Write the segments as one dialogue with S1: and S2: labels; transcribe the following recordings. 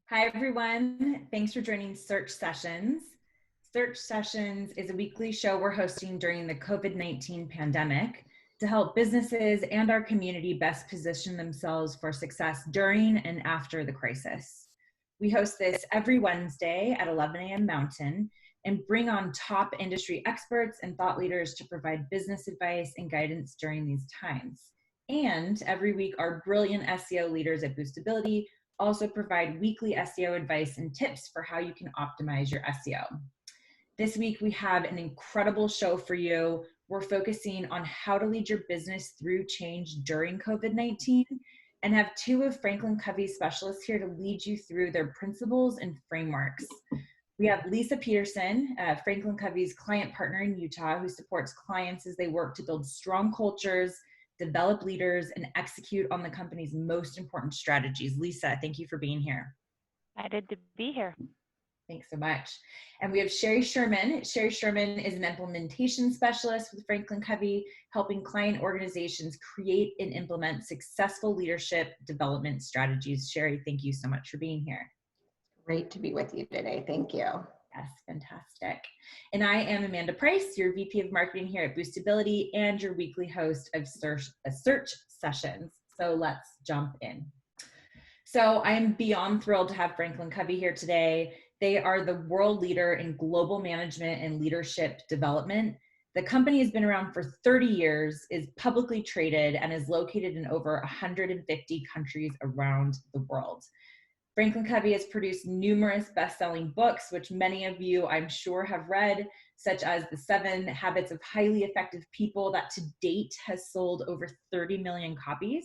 S1: Hi, everyone. Thanks for joining Search Sessions. Search Sessions is a weekly show we're hosting during the COVID-19 pandemic to help businesses and our community best position themselves for success during and after the crisis. We host this every Wednesday at 11 a.m. Mountain and bring on top industry experts and thought leaders to provide business advice and guidance during these times. And every week, our brilliant SEO leaders at Boostability also provide weekly SEO advice and tips for how you can optimize your SEO. This week, we have an incredible show for you. We're focusing on how to lead your business through change during COVID-19 and have two of FranklinCovey's specialists here to lead you through their principles and frameworks. We have Lisa Peterson, FranklinCovey's client partner in Utah, who supports clients as they work to build strong cultures, develop leaders, and execute on the company's most important strategies. Lisa, thank you for being here.
S2: Excited to be here.
S1: Thanks so much. And we have Sherry Sherman. Sherry Sherman is an implementation specialist with FranklinCovey, helping client organizations create and implement successful leadership development strategies. Sherry, thank you so much for being here.
S3: Great to be with you today. Thank you.
S1: Yes, fantastic. And I am Amanda Price, your VP of Marketing here at Boostability and your weekly host of Search Sessions. So let's jump in. So I am beyond thrilled to have FranklinCovey here today. They are the world leader in global management and leadership development. The company has been around for 30 years, is publicly traded, and is located in over 150 countries around the world. FranklinCovey has produced numerous best-selling books, which many of you, I'm sure, have read, such as The 7 Habits of Highly Effective People, that to date has sold over 30 million copies,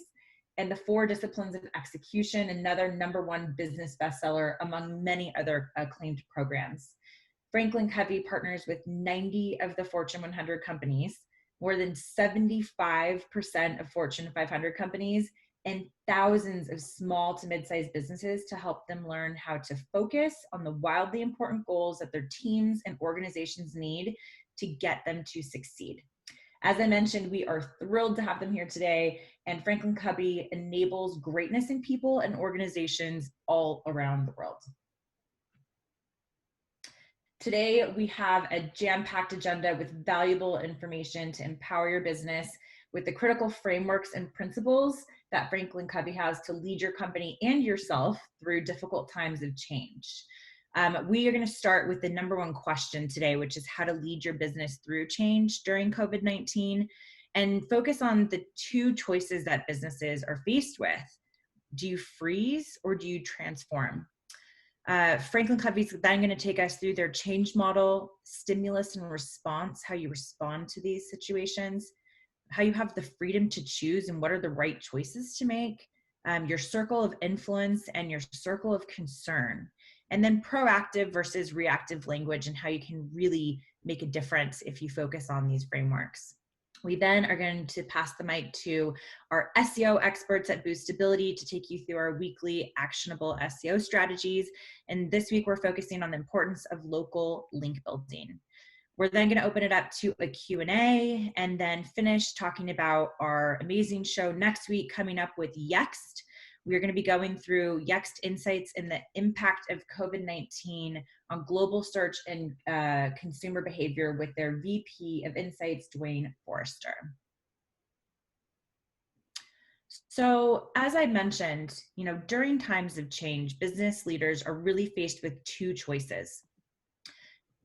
S1: and The 4 Disciplines of Execution, another #1 business bestseller, among many other acclaimed programs. FranklinCovey partners with 90 of the Fortune 100 companies, more than 75% of Fortune 500 companies, and thousands of small to mid-sized businesses to help them learn how to focus on the wildly important goals that their teams and organizations need to get them to succeed. As I mentioned, we are thrilled to have them here today, and FranklinCovey enables greatness in people and organizations all around the world. Today, we have a jam-packed agenda with valuable information to empower your business with the critical frameworks and principles that FranklinCovey has to lead your company and yourself through difficult times of change. We are going to start with the #1 question today, which is how to lead your business through change during COVID-19, and focus on the two choices that businesses are faced with. Do you freeze or do you transform? FranklinCovey's then going to take us through their change model, stimulus and response, how you respond to these situations, how you have the freedom to choose and what are the right choices to make, your circle of influence and your circle of concern, and then proactive versus reactive language and how you can really make a difference if you focus on these frameworks. We then are going to pass the mic to our SEO experts at Boostability to take you through our weekly actionable SEO strategies. And this week we're focusing on the importance of local link building. We're then going to open it up to a Q&A and then finish talking about our amazing show next week coming up with Yext. We're going to be going through Yext insights and the impact of COVID-19 on global search and consumer behavior with their VP of Insights, Dwayne Forrester. So as I mentioned, during times of change, business leaders are really faced with two choices.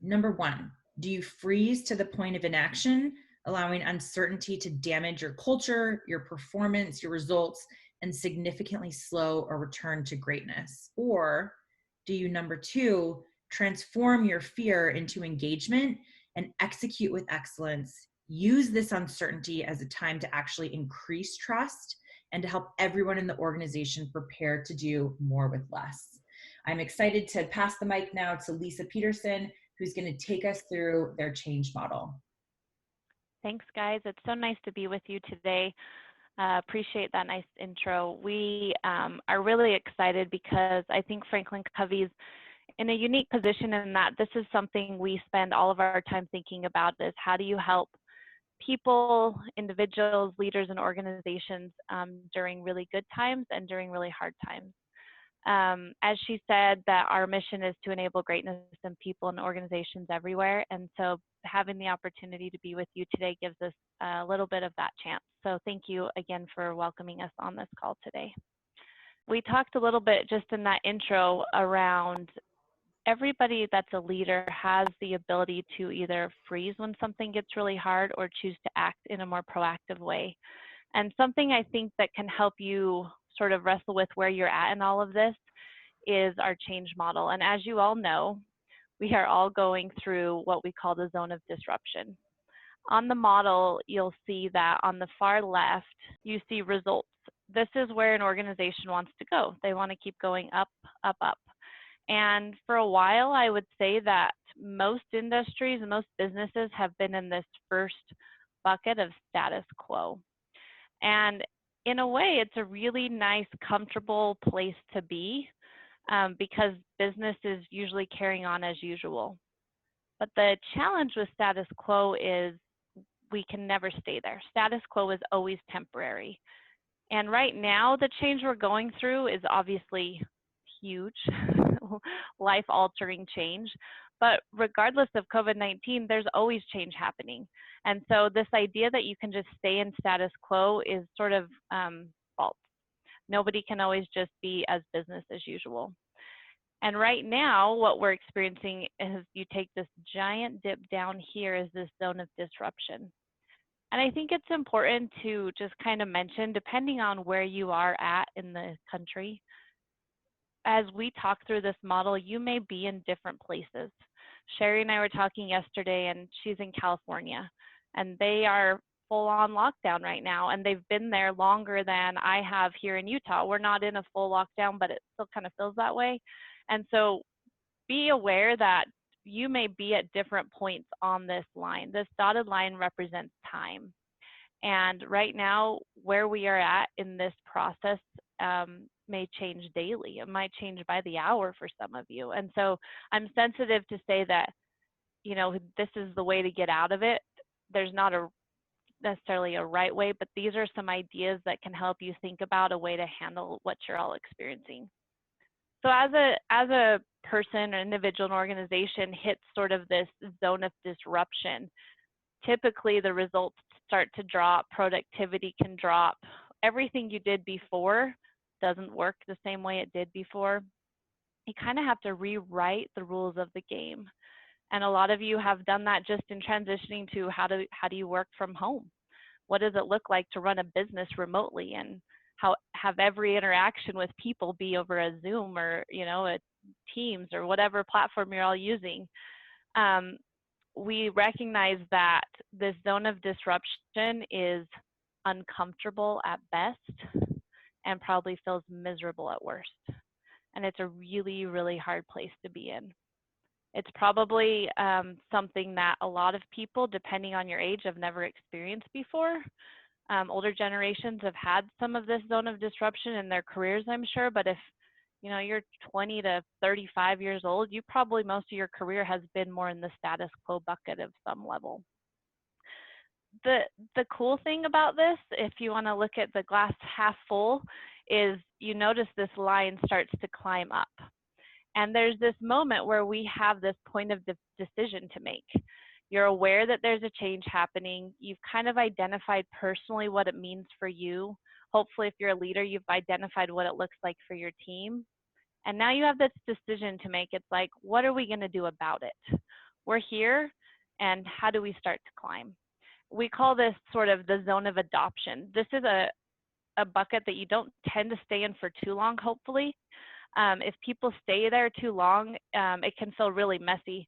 S1: #1, do you freeze to the point of inaction, allowing uncertainty to damage your culture, your performance, your results, and significantly slow a return to greatness? Or do you, #2, transform your fear into engagement and execute with excellence, use this uncertainty as a time to actually increase trust and to help everyone in the organization prepare to do more with less? I'm excited to pass the mic now to Lisa Peterson, who's going to take us through their change model.
S2: Thanks, guys. It's so nice to be with you today. Appreciate that nice intro. We are really excited because I think FranklinCovey's in a unique position in that this is something we spend all of our time thinking about, is how do you help people, individuals, leaders, and organizations during really good times and during really hard times. As she said, that our mission is to enable greatness in people and organizations everywhere. And so having the opportunity to be with you today gives us a little bit of that chance. So thank you again for welcoming us on this call today. We talked a little bit just in that intro around everybody that's a leader has the ability to either freeze when something gets really hard or choose to act in a more proactive way. And something I think that can help you sort of wrestle with where you're at in all of this is our change model. And as you all know, we are all going through what we call the zone of disruption. On the model, you'll see that on the far left, you see results. This is where an organization wants to go. They want to keep going up, up, up. And for a while, I would say that most industries and most businesses have been in this first bucket of status quo. And in a way, it's a really nice, comfortable place to be because business is usually carrying on as usual. But the challenge with status quo is we can never stay there. Status quo is always temporary. And right now, the change we're going through is obviously huge, life-altering change. But regardless of COVID-19, there's always change happening. And so this idea that you can just stay in status quo is sort of false. Nobody can always just be as business as usual. And right now, what we're experiencing is you take this giant dip down here is this zone of disruption. And I think it's important to just kind of mention, depending on where you are at in the country, as we talk through this model, you may be in different places. Sherry and I were talking yesterday, and she's in California, and they are full on lockdown right now, and they've been there longer than I have here in Utah. We're not in a full lockdown, but it still kind of feels that way. And so be aware that you may be at different points on this line. This dotted line represents time. And right now, where we are at in this process may change daily. It might change by the hour for some of you. And so I'm sensitive to say that, you know, this is the way to get out of it. There's not necessarily a right way, but these are some ideas that can help you think about a way to handle what you're all experiencing. So as a person, an individual, an organization hits sort of this zone of disruption, typically the results start to drop, productivity can drop. Everything you did before doesn't work the same way it did before. You kind of have to rewrite the rules of the game. And a lot of you have done that just in transitioning to how do you work from home? What does it look like to run a business remotely, and how have every interaction with people be over a Zoom or, you know, a Teams or whatever platform you're all using. We recognize that this zone of disruption is uncomfortable at best and probably feels miserable at worst. And it's a really, really hard place to be in. It's probably something that a lot of people, depending on your age, have never experienced before. Older generations have had some of this zone of disruption in their careers, I'm sure, but if you know you're 20 to 35 years old, you probably most of your career has been more in the status quo bucket of some level. The cool thing about this, if you want to look at the glass half full, is you notice this line starts to climb up. And there's this moment where we have this point of decision to make. You're aware that there's a change happening. You've kind of identified personally what it means for you. Hopefully, if you're a leader, you've identified what it looks like for your team. And now you have this decision to make. It's like, what are we going to do about it? We're here, and how do we start to climb? We call this sort of the zone of adoption. This is a bucket that you don't tend to stay in for too long, hopefully. If people stay there too long, it can feel really messy.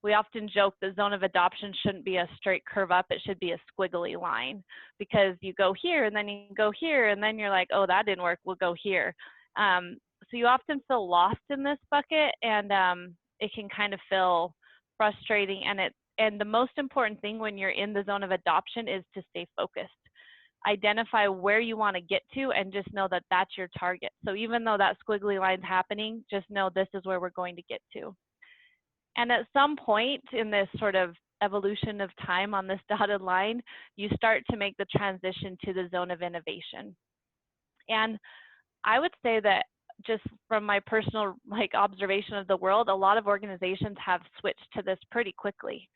S2: We often joke the zone of adoption shouldn't be a straight curve up, it should be a squiggly line, because you go here and then you go here and then you're like, oh, that didn't work, we'll go here. So you often feel lost in this bucket, and it can kind of feel frustrating. And the most important thing when you're in the zone of adoption is to stay focused. Identify where you want to get to and just know that that's your target. So even though that squiggly line's happening, just know this is where we're going to get to. And at some point in this sort of evolution of time on this dotted line, you start to make the transition to the zone of innovation. And I would say that just from my personal observation of the world, a lot of organizations have switched to this pretty quickly.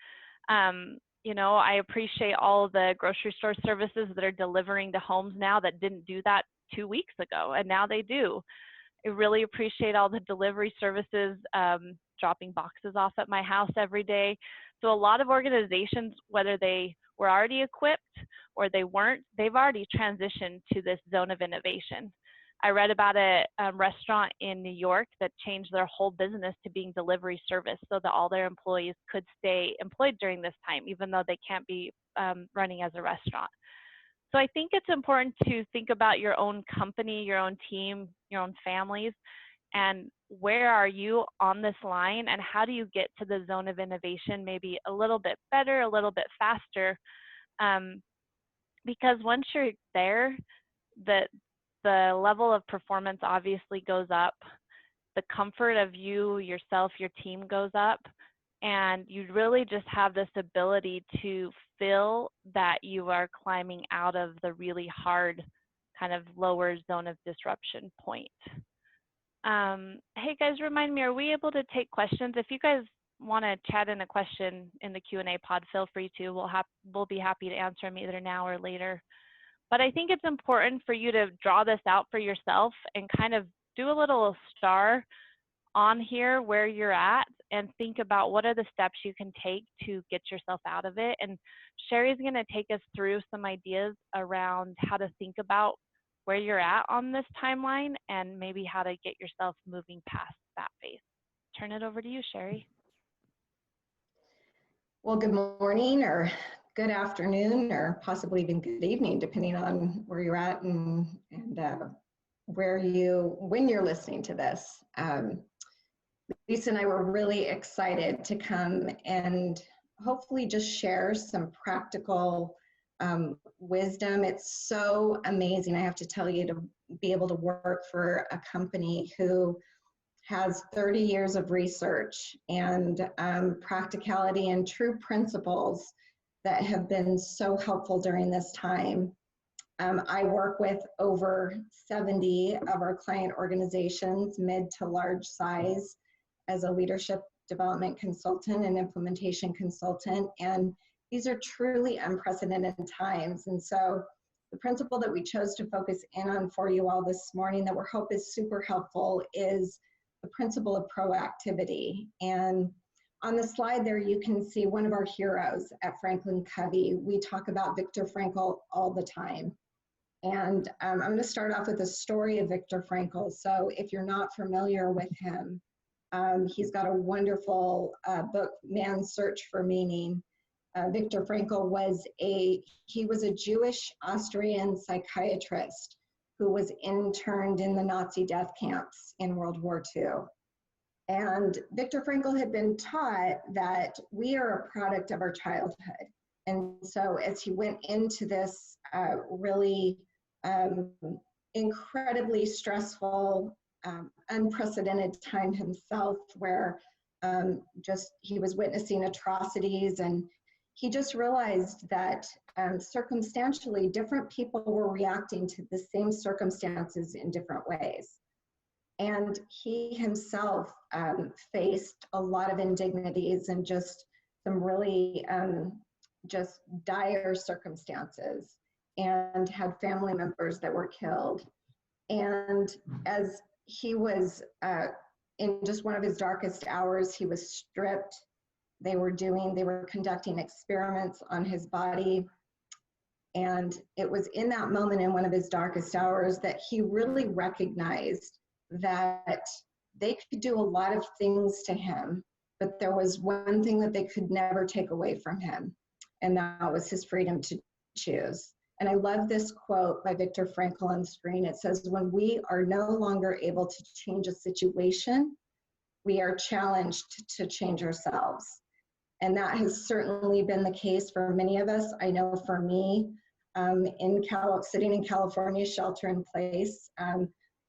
S2: I appreciate all the grocery store services that are delivering to homes now that didn't do that 2 weeks ago, and now they do. I really appreciate all the delivery services, dropping boxes off at my house every day. So a lot of organizations, whether they were already equipped or they weren't, they've already transitioned to this zone of innovation. I read about a restaurant in New York that changed their whole business to being delivery service so that all their employees could stay employed during this time, even though they can't be running as a restaurant. So I think it's important to think about your own company, your own team, your own families, and where are you on this line, and how do you get to the zone of innovation maybe a little bit better, a little bit faster, because once you're there, the level of performance obviously goes up, the comfort of you, yourself, your team goes up, and you really just have this ability to feel that you are climbing out of the really hard kind of lower zone of disruption point. Hey guys, remind me, are we able to take questions? If you guys want to chat in a question in the Q&A pod, feel free to. We'll be happy to answer them either now or later. But I think it's important for you to draw this out for yourself and kind of do a little star on here where you're at and think about what are the steps you can take to get yourself out of it. And Sherry's going to take us through some ideas around how to think about where you're at on this timeline and maybe how to get yourself moving past that phase. Turn it over to you, Sherry.
S3: Well, good morning or good afternoon or possibly even good evening, depending on where you're at and when you're listening to this. Lisa and I were really excited to come and hopefully just share some practical wisdom. It's so amazing, I have to tell you, to be able to work for a company who has 30 years of research and practicality and true principles that have been so helpful during this time. I work with over 70 of our client organizations, mid to large size, as a leadership development consultant and implementation consultant. And these are truly unprecedented times. And so the principle that we chose to focus in on for you all this morning that we hope is super helpful is the principle of proactivity. And on the slide there, you can see one of our heroes at FranklinCovey. We talk about Viktor Frankl all the time. And I'm going to start off with a story of Viktor Frankl. So if you're not familiar with him, he's got a wonderful book, Man's Search for Meaning. Viktor Frankl was a Jewish Austrian psychiatrist who was interned in the Nazi death camps in World War II. And Viktor Frankl had been taught that we are a product of our childhood. And so as he went into this really incredibly stressful, unprecedented time himself, where he was witnessing atrocities, and he just realized that circumstantially different people were reacting to the same circumstances in different ways. And he himself faced a lot of indignities and just some really just dire circumstances, and had family members that were killed. And as he was in just one of his darkest hours, he was stripped. They were conducting experiments on his body. And it was in that moment, in one of his darkest hours, that he really recognized that they could do a lot of things to him, but there was one thing that they could never take away from him, and that was his freedom to choose. And I love this quote by Viktor Frankl on the screen. It says, "When we are no longer able to change a situation, we are challenged to change ourselves." And that has certainly been the case for many of us. I know for me, sitting in California, shelter in place,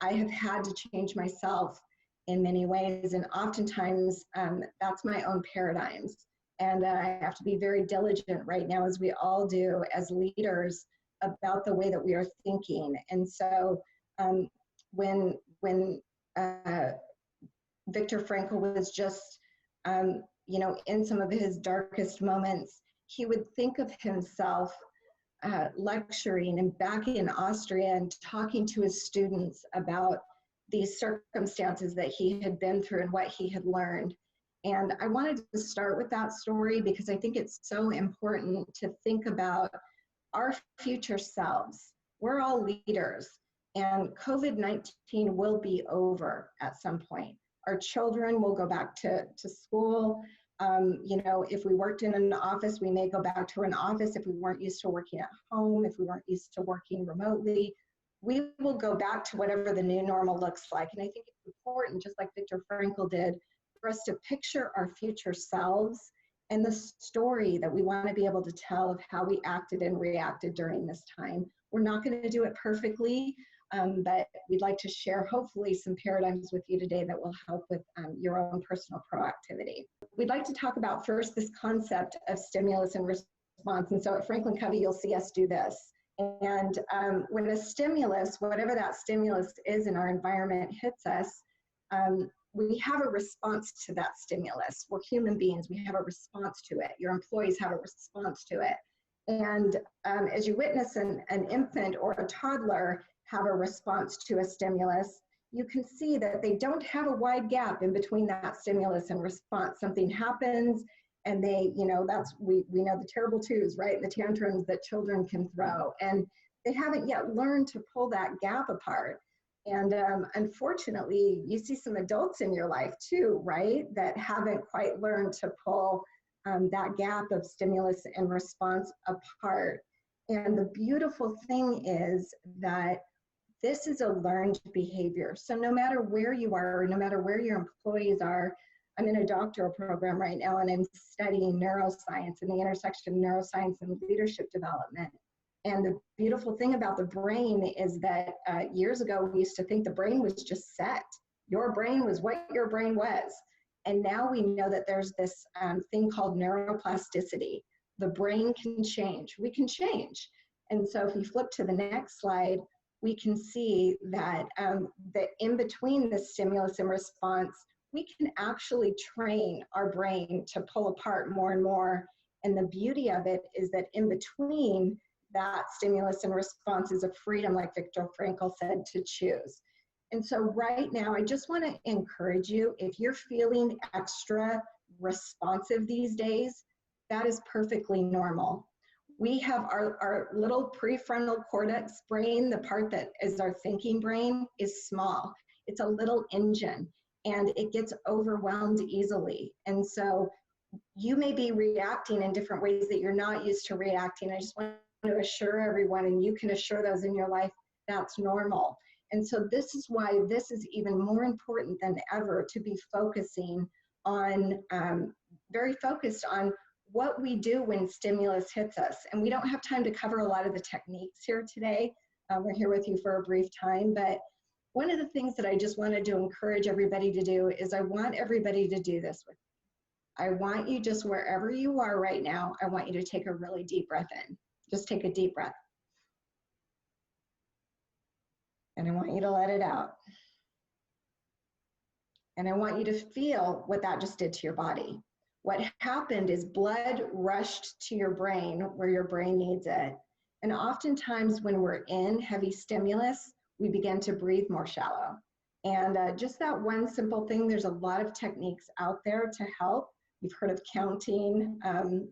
S3: I have had to change myself in many ways. And oftentimes that's my own paradigms. And I have to be very diligent right now, as we all do as leaders, about the way that we are thinking. And so when Viktor Frankl was just, in some of his darkest moments, he would think of himself lecturing and back in Austria and talking to his students about these circumstances that he had been through and what he had learned. And I wanted to start with that story because I think it's so important to think about our future selves. We're all leaders, and COVID-19 will be over at some point. Our children will go back to school. If we worked in an office, we may go back to an office. If we weren't used to working at home, if we weren't used to working remotely, we will go back to whatever the new normal looks like. And I think it's important, just like Viktor Frankl did, for us to picture our future selves and the story that we want to be able to tell of how we acted and reacted during this time. We're not going to do it perfectly, but we'd like to share hopefully some paradigms with you today that will help with your own personal proactivity. We'd like to talk about first this concept of stimulus and response. And so at FranklinCovey, you'll see us do this. And when a stimulus, whatever that stimulus is in our environment, hits us, we have a response to that stimulus. We're human beings. We have a response to it. Your employees have a response to it. And as you witness an infant or a toddler have a response to a stimulus, you can see that they don't have a wide gap in between that stimulus and response. Something happens and they, we know the terrible twos, right? The tantrums that children can throw. And they haven't yet learned to pull that gap apart. And unfortunately, you see some adults in your life too, right? That haven't quite learned to pull that gap of stimulus and response apart. And the beautiful thing is that this is a learned behavior. So no matter where you are, or no matter where your employees are, I'm in a doctoral program right now and I'm studying neuroscience and the intersection of neuroscience and leadership development. And the beautiful thing about the brain is that years ago, we used to think the brain was just set. Your brain was what your brain was. And now we know that there's this thing called neuroplasticity. The brain can change. We can change. And so if you flip to the next slide, we can see that in between the stimulus and response, we can actually train our brain to pull apart more and more. And the beauty of it is that in between that stimulus and response is a freedom, like Viktor Frankl said, to choose. And so right now, I just want to encourage you, if you're feeling extra responsive these days, that is perfectly normal. We have our little prefrontal cortex brain, the part that is our thinking brain, is small. It's a little engine and it gets overwhelmed easily. And so you may be reacting in different ways that you're not used to reacting. I just want to assure everyone, and you can assure those in your life, that's normal. And so this is why this is even more important than ever to be focusing on, very focused on what we do when stimulus hits us. And we don't have time to cover a lot of the techniques here today. We're here with you for a brief time, but one of the things that I just wanted to encourage everybody to do is I want everybody to do this with me. I want you, just wherever you are right now, I want you to take a really deep breath in. Just take a deep breath. And I want you to let it out. And I want you to feel what that just did to your body. What happened is blood rushed to your brain where your brain needs it. And oftentimes when we're in heavy stimulus, we begin to breathe more shallow. And just that one simple thing, there's a lot of techniques out there to help. You've heard of counting.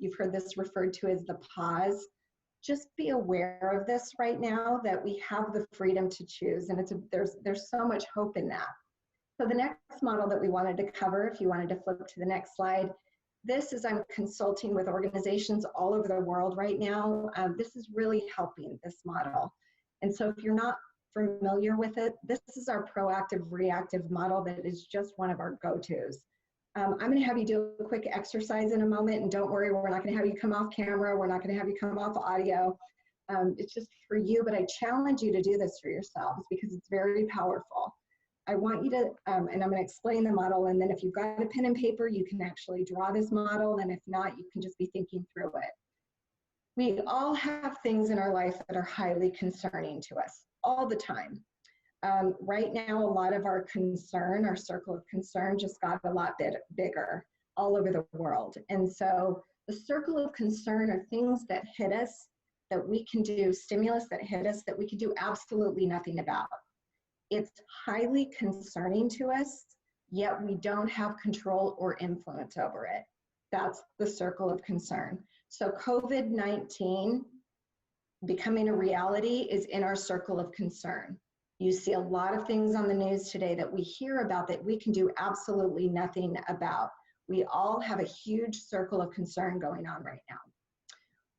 S3: You've heard this referred to as the pause. Just be aware of this right now, that we have the freedom to choose. And there's so much hope in that. So the next model that we wanted to cover, if you wanted to flip to the next slide, this is, I'm consulting with organizations all over the world right now. This is really helping this model. And so if you're not familiar with it, this is our proactive reactive model that is just one of our go-tos. I'm going to have you do a quick exercise in a moment, and don't worry, we're not going to have you come off camera. We're not going to have you come off audio. It's just for you, but I challenge you to do this for yourselves because it's very powerful. I want you to, and I'm going to explain the model, and then if you've got a pen and paper, you can actually draw this model, and if not, you can just be thinking through it. We all have things in our life that are highly concerning to us all the time. Right now, a lot of our concern, our circle of concern, just got a lot bigger all over the world. And so the circle of concern are things that hit us, that we can do, stimulus that hit us, that we can do absolutely nothing about. It's highly concerning to us, yet we don't have control or influence over it. That's the circle of concern. So COVID-19 becoming a reality is in our circle of concern. You see a lot of things on the news today that we hear about that we can do absolutely nothing about. We all have a huge circle of concern going on right now.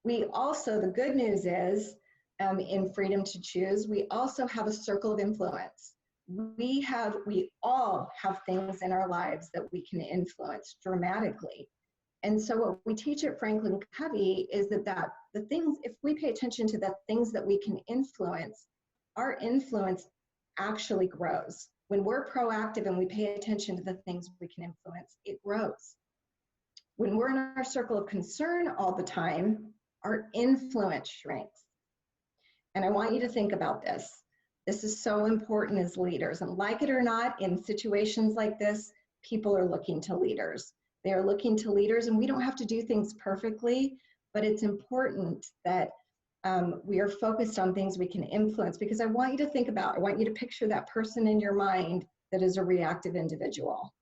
S3: We also, the good news is, in freedom to choose, we also have a circle of influence. We all have things in our lives that we can influence dramatically. And so what we teach at FranklinCovey is that the things, if we pay attention to the things that we can influence, our influence actually grows. When we're proactive and we pay attention to the things we can influence, it grows. When we're in our circle of concern all the time, our influence shrinks. And I want you to think about this. This is so important as leaders. And like it or not, in situations like this, people are looking to leaders. They are looking to leaders, and we don't have to do things perfectly, but it's important that we are focused on things we can influence, because I want you to think about, I want you to picture that person in your mind that is a reactive individual.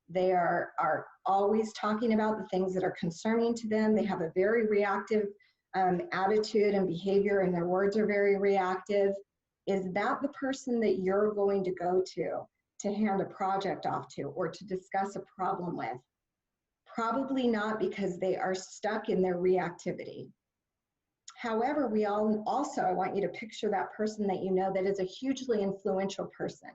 S3: They are always talking about the things that are concerning to them. They have a very reactive attitude and behavior, and their words are very reactive. Is that the person that you're going to go to hand a project off to, or to discuss a problem with? Probably not, because they are stuck in their reactivity. However, we all also, I want you to picture that person that you know that is a hugely influential person.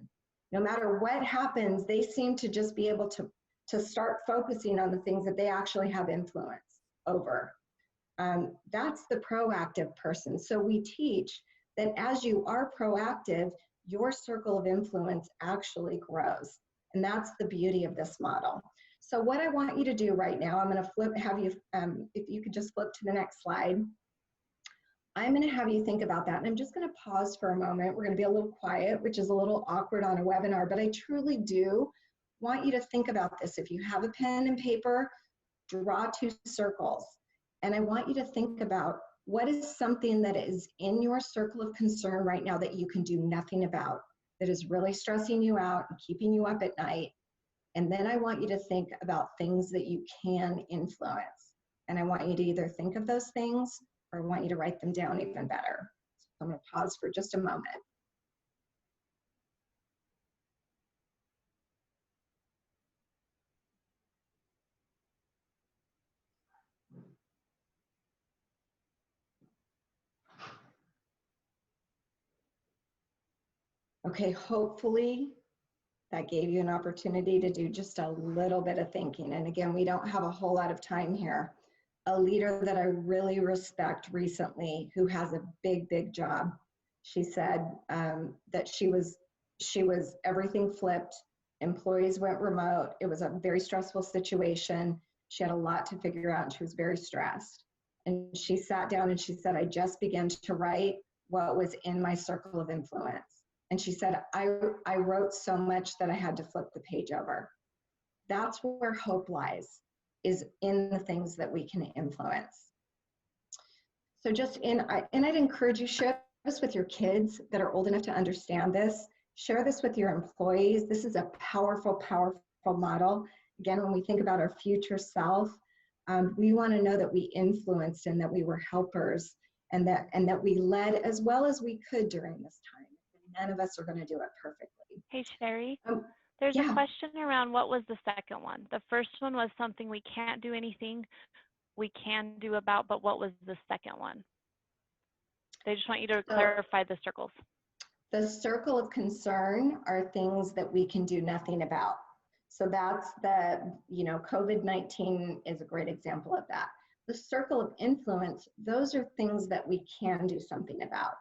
S3: No matter what happens, they seem to just be able to start focusing on the things that they actually have influence over. That's the proactive person. So we teach that as you are proactive, your circle of influence actually grows. And that's the beauty of this model. So what I want you to do right now, I'm going to have you, if you could just flip to the next slide. I'm going to have you think about that. And I'm just going to pause for a moment. We're going to be a little quiet, which is a little awkward on a webinar, but I truly do want you to think about this. If you have a pen and paper, draw 2 circles. And I want you to think about, what is something that is in your circle of concern right now that you can do nothing about, that is really stressing you out and keeping you up at night? And then I want you to think about things that you can influence. And I want you to either think of those things, or I want you to write them down even better. So I'm going to pause for just a moment. Okay, hopefully that gave you an opportunity to do just a little bit of thinking. And again, we don't have a whole lot of time here. A leader that I really respect recently, who has a big, big job, she said that she was everything flipped. Employees went remote. It was a very stressful situation. She had a lot to figure out, and she was very stressed. And she sat down and she said, I just began to write what was in my circle of influence. And she said, I wrote so much that I had to flip the page over. That's where hope lies, is in the things that we can influence. So I'd encourage you, share this with your kids that are old enough to understand this. Share this with your employees. This is a powerful, powerful model. Again, when we think about our future self, we want to know that we influenced and that we were helpers, and that we led as well as we could during this time. None of us are going to do it perfectly.
S2: Hey, Sherry, there's a question around what was the second one. The first one was something we can't do anything we can do about, but what was the second one? They just want you to clarify the circles.
S3: The circle of concern are things that we can do nothing about. So that's COVID-19 is a great example of that. The circle of influence, those are things that we can do something about.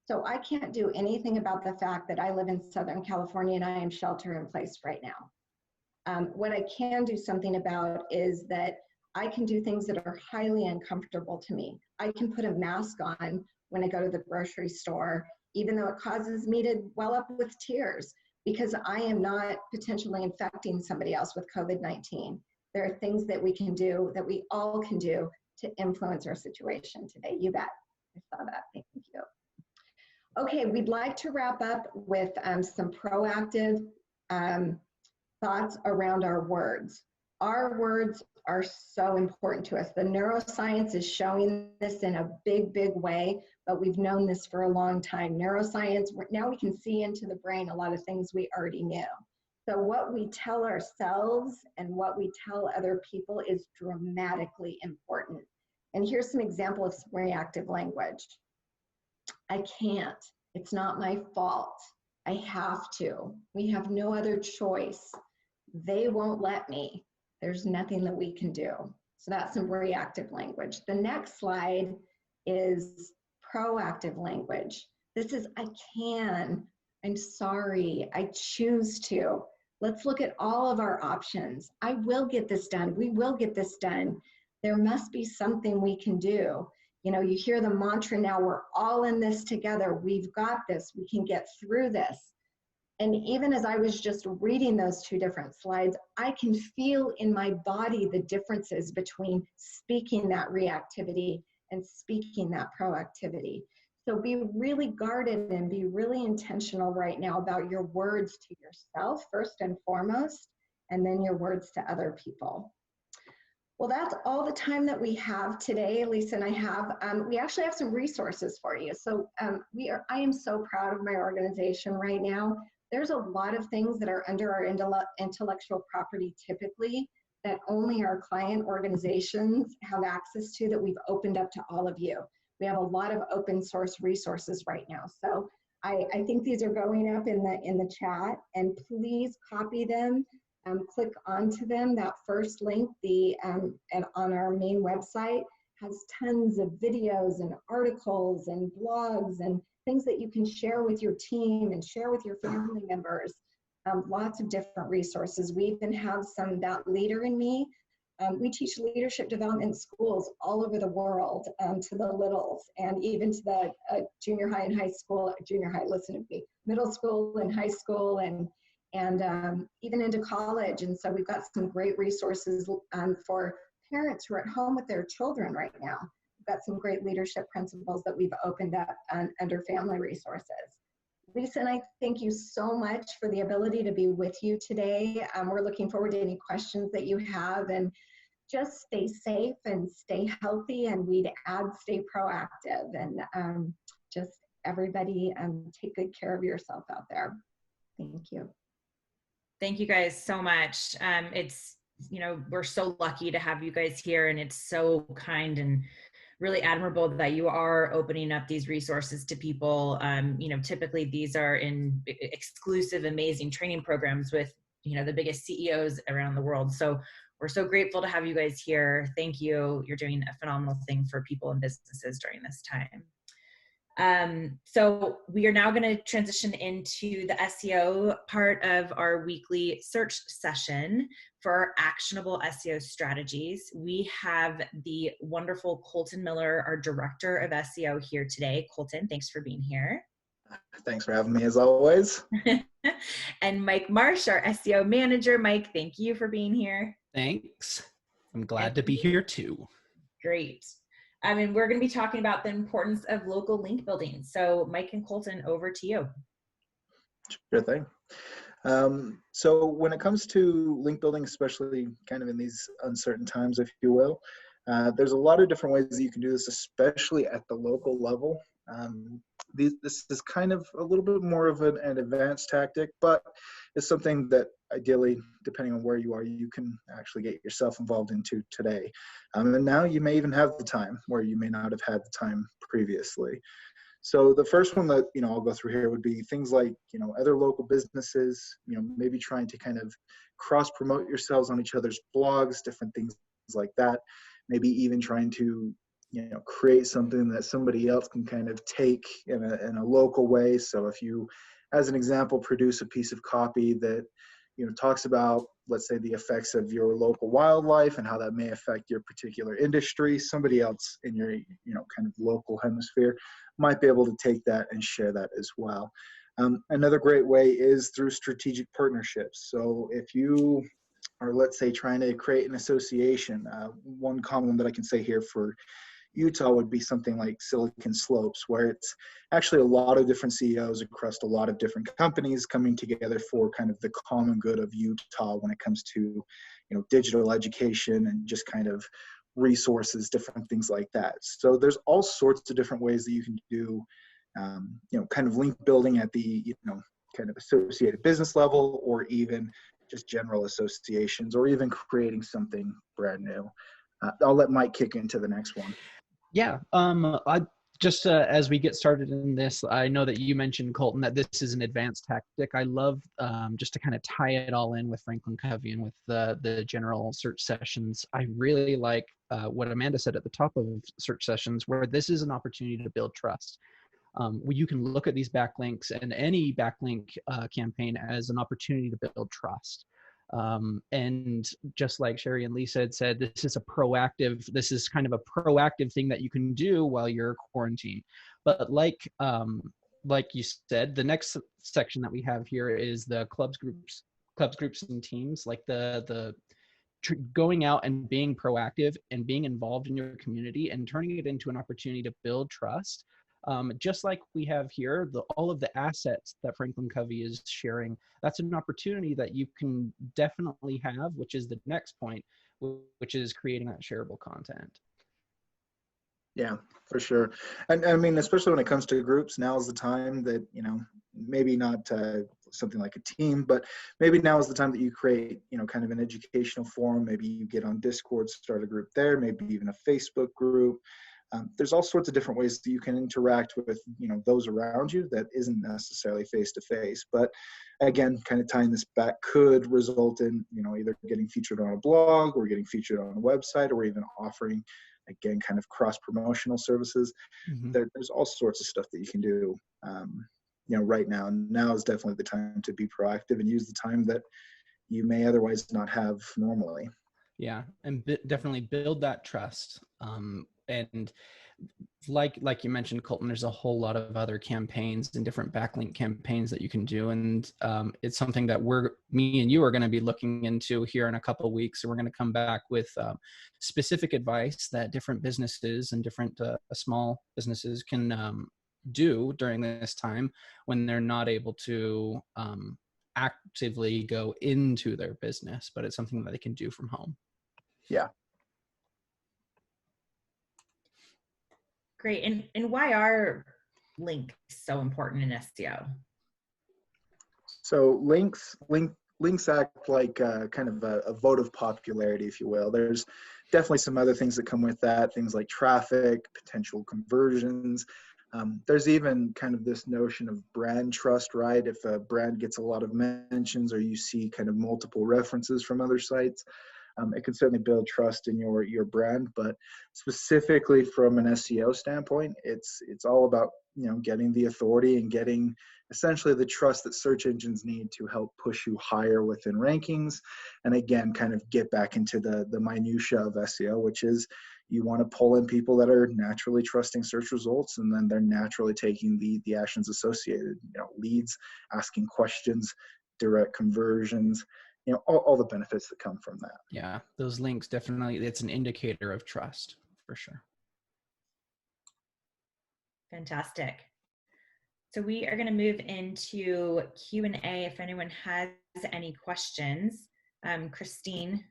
S3: So I can't do anything about the fact that I live in Southern California and I am shelter in place right now. What I can do something about is that I can do things that are highly uncomfortable to me. I can put a mask on when I go to the grocery store even though it causes me to well up with tears, because I am not potentially infecting somebody else with COVID-19. There are things that we can do, that we all can do to influence our situation today. You bet. I saw that. Thank you. Okay, we'd like to wrap up with some proactive thoughts around our words. Our words are so important to us. The neuroscience is showing this in a big, big way, but we've known this for a long time. Neuroscience, now we can see into the brain a lot of things we already knew. So what we tell ourselves and what we tell other people is dramatically important. And here's some example of some reactive language. I can't. It's not my fault. I have to. We have no other choice. They won't let me. There's nothing that we can do. So that's some reactive language. The next slide is proactive language. This is I can. I'm sorry. I choose to. Let's look at all of our options. I will get this done. We will get this done. There must be something we can do. You know, you hear the mantra now, we're all in this together. We've got this. We can get through this. And even as I was just reading those two different slides, I can feel in my body the differences between speaking that reactivity and speaking that proactivity. So be really guarded and be really intentional right now about your words to yourself, first and foremost, and then your words to other people. Well, that's all the time that we have today. Lisa and I have, we actually have some resources for you. So I am so proud of my organization right now. There's a lot of things that are under our intellectual property typically that only our client organizations have access to, that we've opened up to all of you. We have a lot of open source resources right now. So I think these are going up in the chat, and please copy them. Click onto them. That first link, and on our main website, has tons of videos and articles and blogs and things that you can share with your team and share with your family members. Lots of different resources. We even have some, that Leader in Me. We teach leadership development in schools all over the world, to the littles, and even to the junior high and high school, listen to me, middle school and high school, and even into college. And so we've got some great resources for parents who are at home with their children right now. We've got some great leadership principles that we've opened up under family resources. Lisa and I thank you so much for the ability to be with you today. We're looking forward to any questions that you have, and just stay safe and stay healthy, and we'd add stay proactive, and just everybody take good care of yourself out there. Thank you.
S1: Thank you guys so much. It's, you know, we're so lucky to have you guys here, and it's so kind and really admirable that you are opening up these resources to people. You know, typically these are in exclusive, amazing training programs with, you know, the biggest CEOs around the world. So we're so grateful to have you guys here. Thank you. You're doing a phenomenal thing for people and businesses during this time. So we are now going to transition into the SEO part of our weekly search session for our actionable SEO strategies. We have the wonderful Colton Miller, our Director of SEO, here today. Colton, thanks for being here.
S4: Thanks for having me, as always.
S1: And Mike Marsh, our SEO Manager. Mike, thank you for being here.
S5: Thanks. I'm glad to be here too.
S1: Great. And we're going to be talking about the importance of local link building. So Mike and Colton, over to you.
S4: Sure thing. So when it comes to link building, especially kind of in these uncertain times, if you will, there's a lot of different ways that you can do this, especially at the local level. This is kind of a little bit more of an advanced tactic, but it's something that ideally, depending on where you are, you can actually get yourself involved into today. And now you may even have the time where you may not have had the time previously. So the first one that, you know, I'll go through here would be things like, you know, other local businesses, you know, maybe trying to kind of cross promote yourselves on each other's blogs, different things like that. Maybe even trying to, you know, create something that somebody else can kind of take in a local way. So if you, as an example, produce a piece of copy that, you know, talks about, let's say, the effects of your local wildlife and how that may affect your particular industry. Somebody else in your, kind of local hemisphere might be able to take that and share that as well. Another great way is through strategic partnerships. So if you are, let's say, trying to create an association, one common one that I can say here for Utah would be something like Silicon Slopes, where it's actually a lot of different CEOs across a lot of different companies coming together for kind of the common good of Utah when it comes to, digital education and just kind of resources, different things like that. So there's all sorts of different ways that you can do, kind of link building at the, kind of associated business level, or even just general associations, or even creating something brand new. I'll let Mike kick into the next one.
S5: Yeah, I just as we get started in this, I know that you mentioned, Colton, that this is an advanced tactic. I love just to kind of tie it all in with FranklinCovey and with the general search sessions. I really like what Amanda said at the top of search sessions, where this is an opportunity to build trust. You can look at these backlinks and any backlink campaign as an opportunity to build trust. And just like Sherry and Lisa had said, this is kind of a proactive thing that you can do while you're quarantined. But like you said, the next section that we have here is the clubs, groups, and teams, like going out and being proactive and being involved in your community and turning it into an opportunity to build trust. Just like we have here, all of the assets that FranklinCovey is sharing, that's an opportunity that you can definitely have, which is the next point, which is creating that shareable content.
S4: Yeah, for sure. And I mean, especially when it comes to groups, now is the time that, maybe not something like a team, but maybe now is the time that you create, kind of an educational forum. Maybe you get on Discord, start a group there, maybe even a Facebook group. There's all sorts of different ways that you can interact with, those around you that isn't necessarily face-to-face. But again, kind of tying this back could result in, either getting featured on a blog or getting featured on a website, or even offering, again, kind of cross-promotional services.
S5: Mm-hmm.
S4: There's all sorts of stuff that you can do, right now. And now is definitely the time to be proactive and use the time that you may otherwise not have normally.
S5: Yeah, and definitely build that trust. And like you mentioned, Colton, there's a whole lot of other campaigns and different backlink campaigns that you can do. And it's something that me and you are going to be looking into here in a couple of weeks. So we're going to come back with specific advice that different businesses and different small businesses can do during this time when they're not able to actively go into their business, but it's something that they can do from home.
S4: Yeah.
S1: Great. And why are links so important in SEO?
S4: So links act like kind of a vote of popularity, if you will. There's definitely some other things that come with that, things like traffic, potential conversions. There's even kind of this notion of brand trust, right? If a brand gets a lot of mentions, or you see kind of multiple references from other sites, it can certainly build trust in your brand. But specifically from an SEO standpoint, it's all about, getting the authority and getting essentially the trust that search engines need to help push you higher within rankings. And again, kind of get back into the minutia of SEO, which is you want to pull in people that are naturally trusting search results, and then they're naturally taking the actions associated, leads, asking questions, direct conversions, all the benefits that come from that.
S5: Yeah, those links, definitely, it's an indicator of trust for sure.
S1: Fantastic. So we are going to move into Q&A if anyone has any questions. Christine.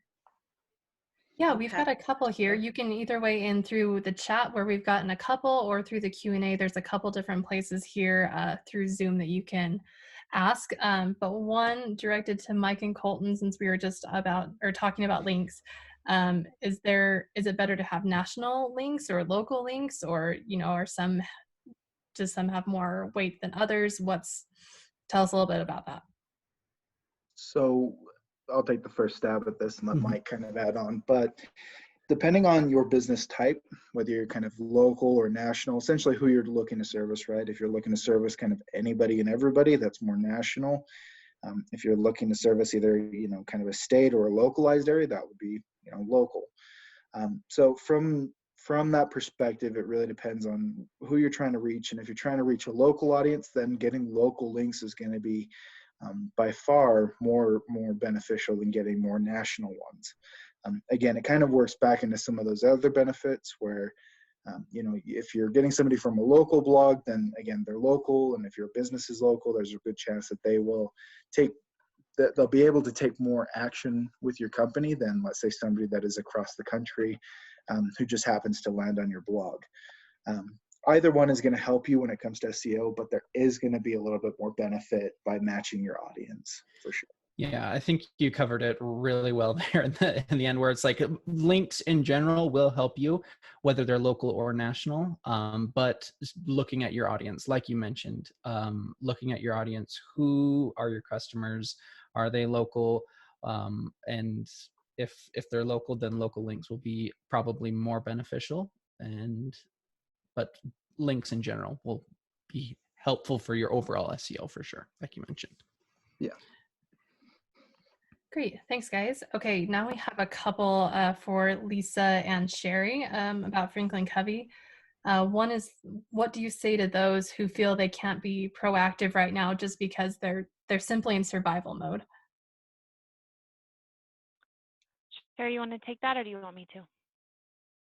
S6: Yeah, we've got a couple here. You can either weigh in through the chat where we've gotten a couple, or through the Q&A. There's a couple different places here through Zoom that you can ask. But one directed to Mike and Colton, since we were just talking about links. Is it better to have national links or local links, or does some have more weight than others? Tell us a little bit about that.
S4: So I'll take the first stab at this and let Mike kind of add on. But depending on your business type, whether you're kind of local or national, essentially who you're looking to service, right? If you're looking to service kind of anybody and everybody, that's more national. If you're looking to service either, kind of a state or a localized area, that would be, local. So from that perspective, it really depends on who you're trying to reach. And if you're trying to reach a local audience, then getting local links is going to be by far more beneficial than getting more national ones. Again, it kind of works back into some of those other benefits where, if you're getting somebody from a local blog, then again, they're local. And if your business is local, there's a good chance that they'll be able to take more action with your company than, let's say, somebody that is across the country who just happens to land on your blog. Either one is going to help you when it comes to SEO, but there is going to be a little bit more benefit by matching your audience, for sure.
S5: Yeah, I think you covered it really well there in the end, where it's like links in general will help you, whether they're local or national. But looking at your audience, like you mentioned, looking at your audience, who are your customers? Are they local? And if they're local, then local links will be probably more beneficial. But links in general will be helpful for your overall SEO for sure, like you mentioned.
S4: Yeah.
S6: Great, thanks guys. Okay, now we have a couple for Lisa and Sherry about FranklinCovey. One is, what do you say to those who feel they can't be proactive right now just because they're simply in survival mode?
S2: Sherry, you want to take that, or do you want me to?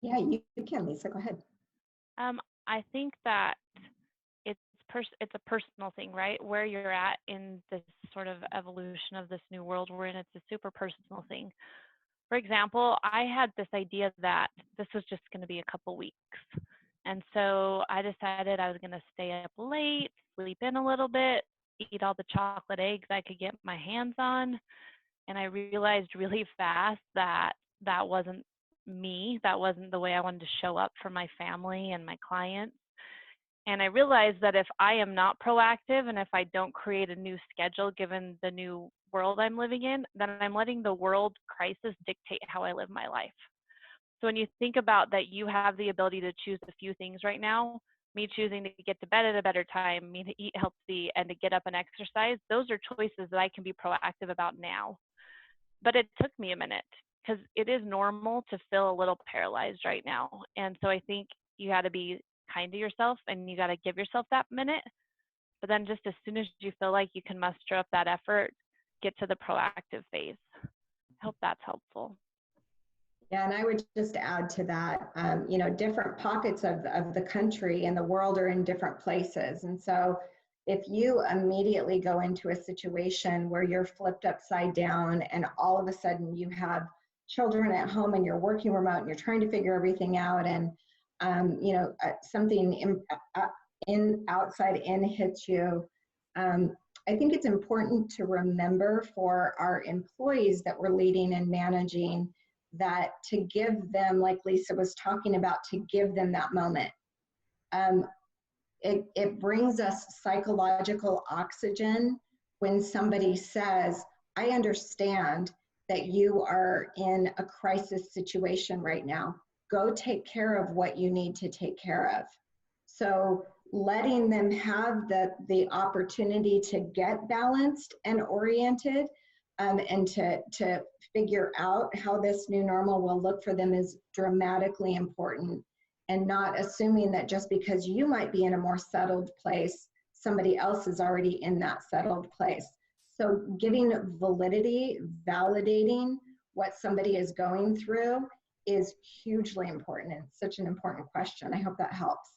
S3: Yeah, you can, Lisa, go ahead.
S2: I think that it's a personal thing, right? Where you're at in this sort of evolution of this new world we're in, it's a super personal thing. For example, I had this idea that this was just going to be a couple weeks. And so I decided I was going to stay up late, sleep in a little bit, eat all the chocolate eggs I could get my hands on. And I realized really fast that that wasn't me. That wasn't the way I wanted to show up for my family and my clients. And I realized that if I am not proactive and if I don't create a new schedule given the new world I'm living in, then I'm letting the world crisis dictate how I live my life. So when you think about that, you have the ability to choose a few things right now, me choosing to get to bed at a better time, me to eat healthy, and to get up and exercise, those are choices that I can be proactive about now. But it took me a minute because it is normal to feel a little paralyzed right now. And so I think you got to be kind to yourself and you got to give yourself that minute. But then just as soon as you feel like you can muster up that effort, get to the proactive phase. I hope that's helpful.
S3: Yeah, and I would just add to that, different pockets of the country and the world are in different places. And so if you immediately go into a situation where you're flipped upside down and all of a sudden you have children at home and you're working remote and you're trying to figure everything out and something outside in hits you, I think it's important to remember for our employees that we're leading and managing that to give them, like Lisa was talking about, to give them that moment. It brings us psychological oxygen when somebody says, I understand that you are in a crisis situation right now. Go take care of what you need to take care of. So letting them have the opportunity to get balanced and oriented and to figure out how this new normal will look for them is dramatically important, and not assuming that just because you might be in a more settled place, somebody else is already in that settled place. So giving validity, validating what somebody is going through is hugely important. It's such an important question. I hope that helps.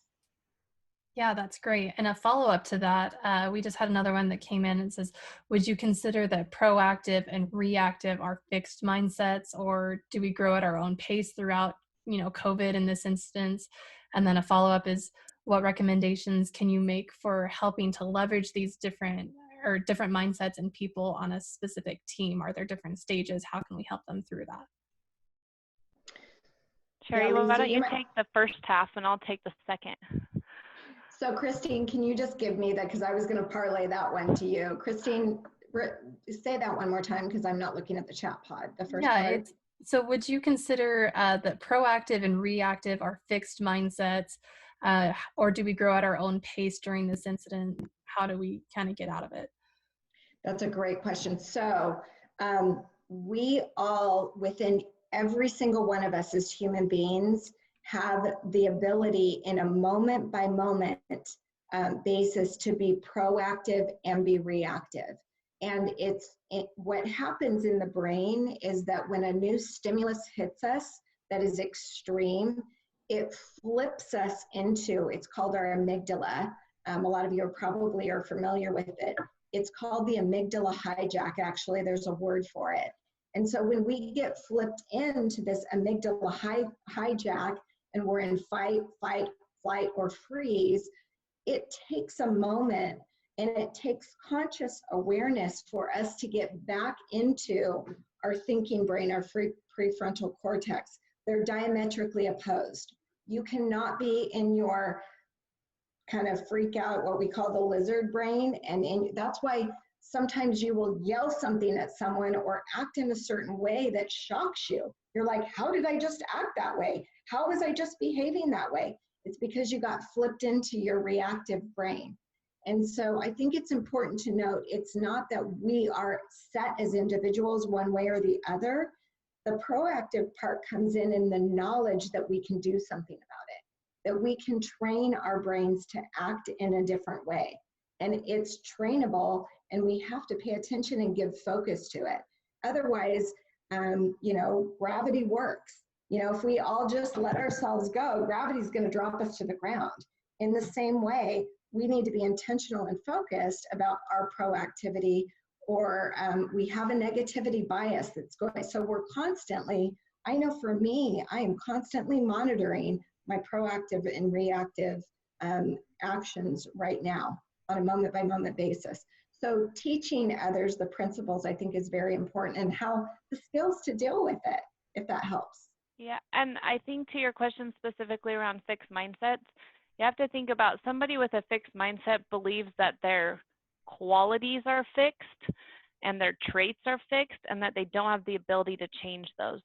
S6: Yeah, that's great. And a follow-up to that, we just had another one that came in and says, would you consider that proactive and reactive are fixed mindsets, or do we grow at our own pace throughout, COVID in this instance? And then a follow-up is, what recommendations can you make for helping to leverage these different mindsets and people on a specific team? Are there different stages? How can we help them through that?
S2: Sherry, why don't you take the first half and I'll take the second.
S3: So Christine, can you just give me that, because I was going to parlay that one to you. Christine, say that one more time because I'm not looking at the chat pod, the first part.
S6: So would you consider that proactive and reactive are fixed mindsets, or do we grow at our own pace during this incident? How do we kind of get out of it?
S3: That's a great question. So we all, within every single one of us as human beings, have the ability in a moment by moment basis to be proactive and be reactive. And what happens in the brain is that when a new stimulus hits us that is extreme, it flips us into, it's called our amygdala. A lot of you probably are familiar with it. It's called the amygdala hijack, actually. There's a word for it. And so when we get flipped into this amygdala hijack and we're in fight, flight, or freeze, it takes a moment and it takes conscious awareness for us to get back into our thinking brain, our prefrontal cortex. They're diametrically opposed. You cannot be in your kind of freak out, what we call the lizard brain. And that's why sometimes you will yell something at someone or act in a certain way that shocks you. You're like, how did I just act that way? How was I just behaving that way? It's because you got flipped into your reactive brain. And so I think it's important to note, it's not that we are set as individuals one way or the other. The proactive part comes in the knowledge that we can do something about it, that we can train our brains to act in a different way. And it's trainable, and we have to pay attention and give focus to it. Otherwise, gravity works. If we all just let ourselves go, gravity's going to drop us to the ground. In the same way, we need to be intentional and focused about our proactivity, or we have a negativity bias that's going. So we're constantly, I know for me, I am constantly monitoring my proactive and reactive actions right now on a moment by moment basis. So teaching others the principles, I think, is very important, and how the skills to deal with it, if that helps.
S2: Yeah, and I think to your question specifically around fixed mindsets, you have to think about somebody with a fixed mindset believes that their qualities are fixed and their traits are fixed and that they don't have the ability to change those.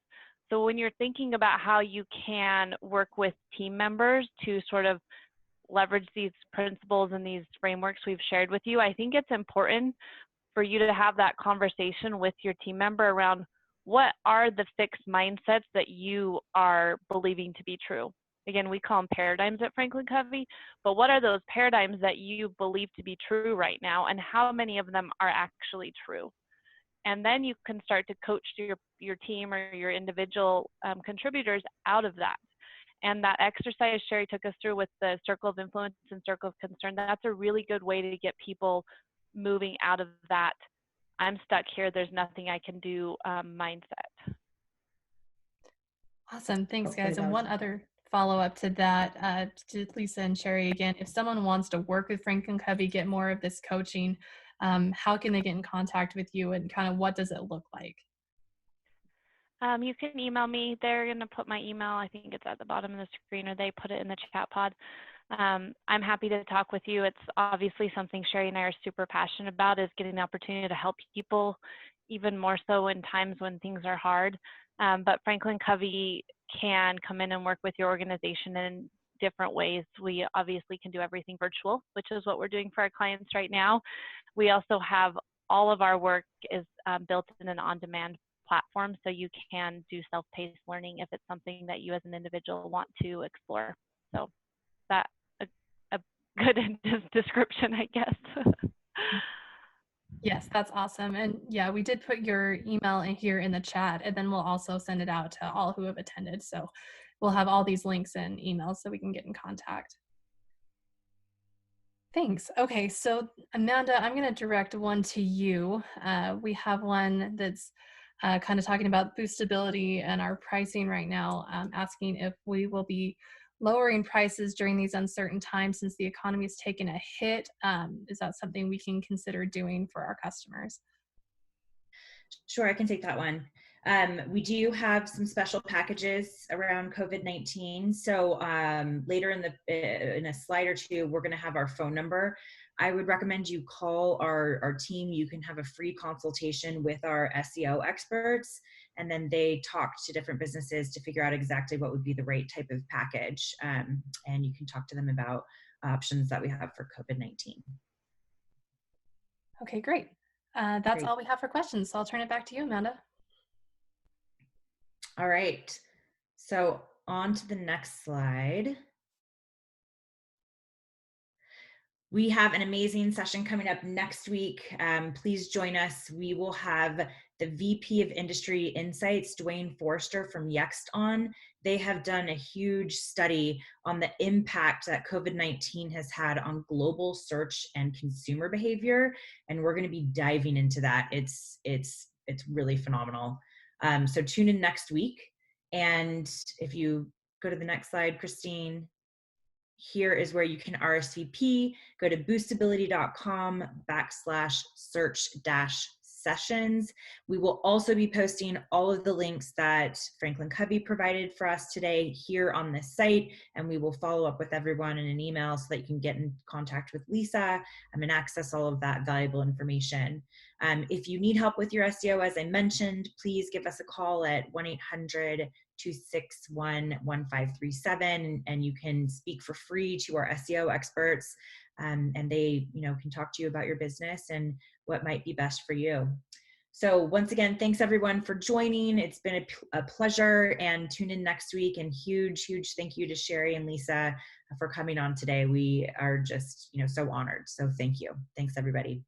S2: So when you're thinking about how you can work with team members to sort of leverage these principles and these frameworks we've shared with you, I think it's important for you to have that conversation with your team member around what are the fixed mindsets that you are believing to be true. Again, we call them paradigms at FranklinCovey, but what are those paradigms that you believe to be true right now, and how many of them are actually true? And then you can start to coach your team or your individual contributors out of that. And that exercise Sherry took us through with the circle of influence and circle of concern, that's a really good way to get people moving out of that I'm stuck here, there's nothing I can do mindset.
S6: Awesome. Thanks, guys. And one other follow-up to that, to Lisa and Sherry again, if someone wants to work with FranklinCovey, get more of this coaching, how can they get in contact with you, and kind of what does it look like?
S2: You can email me. They're going to put my email, I think it's at the bottom of the screen, or they put it in the chat pod. I'm happy to talk with you. It's obviously something Sherry and I are super passionate about, is getting the opportunity to help people, even more so in times when things are hard. But FranklinCovey can come in and work with your organization in different ways. We obviously can do everything virtual, which is what we're doing for our clients right now. We also have all of our work is built in an on-demand platform, so you can do self-paced learning if it's something that you as an individual want to explore. So that a good description, I guess.
S6: Yes, that's awesome. And yeah, we did put your email in here in the chat, and then we'll also send it out to all who have attended. So we'll have all these links and emails so we can get in contact. Thanks. Okay, so Amanda, I'm going to direct one to you. We have one that's kind of talking about boostability and our pricing right now, asking if we will be lowering prices during these uncertain times since the economy has taken a hit. Is that something we can consider doing for our customers?
S1: Sure, I can take that one. We do have some special packages around COVID-19. So later in a slide or two, we're going to have our phone number. I would recommend you call our team. You can have a free consultation with our SEO experts, and then they talk to different businesses to figure out exactly what would be the right type of package. And you can talk to them about options that we have for COVID-19.
S6: Okay, great. That's
S1: Great.
S6: all we have for questions. So I'll turn it back to you, Amanda.
S1: All right. So on to the next slide. We have an amazing session coming up next week. Please join us. We will have the VP of Industry Insights, Dwayne Forrester from Yext on. They have done a huge study on the impact that COVID-19 has had on global search and consumer behavior. And we're going to be diving into that. It's really phenomenal. So tune in next week. And if you go to the next slide, Christine, here is where you can RSVP. Go to boostability.com/search-sessions. We will also be posting all of the links that FranklinCovey provided for us today here on this site, and we will follow up with everyone in an email so that you can get in contact with Lisa and access all of that valuable information. If you need help with your SEO, as I mentioned, please give us a call at 1-800-261-1537, and you can speak for free to our SEO experts, and they can talk to you about your business and what might be best for you. So once again, thanks everyone for joining. It's been a pleasure, and tune in next week. And huge thank you to Sherry and Lisa for coming on today. We are just so honored. So thank you. Thanks everybody.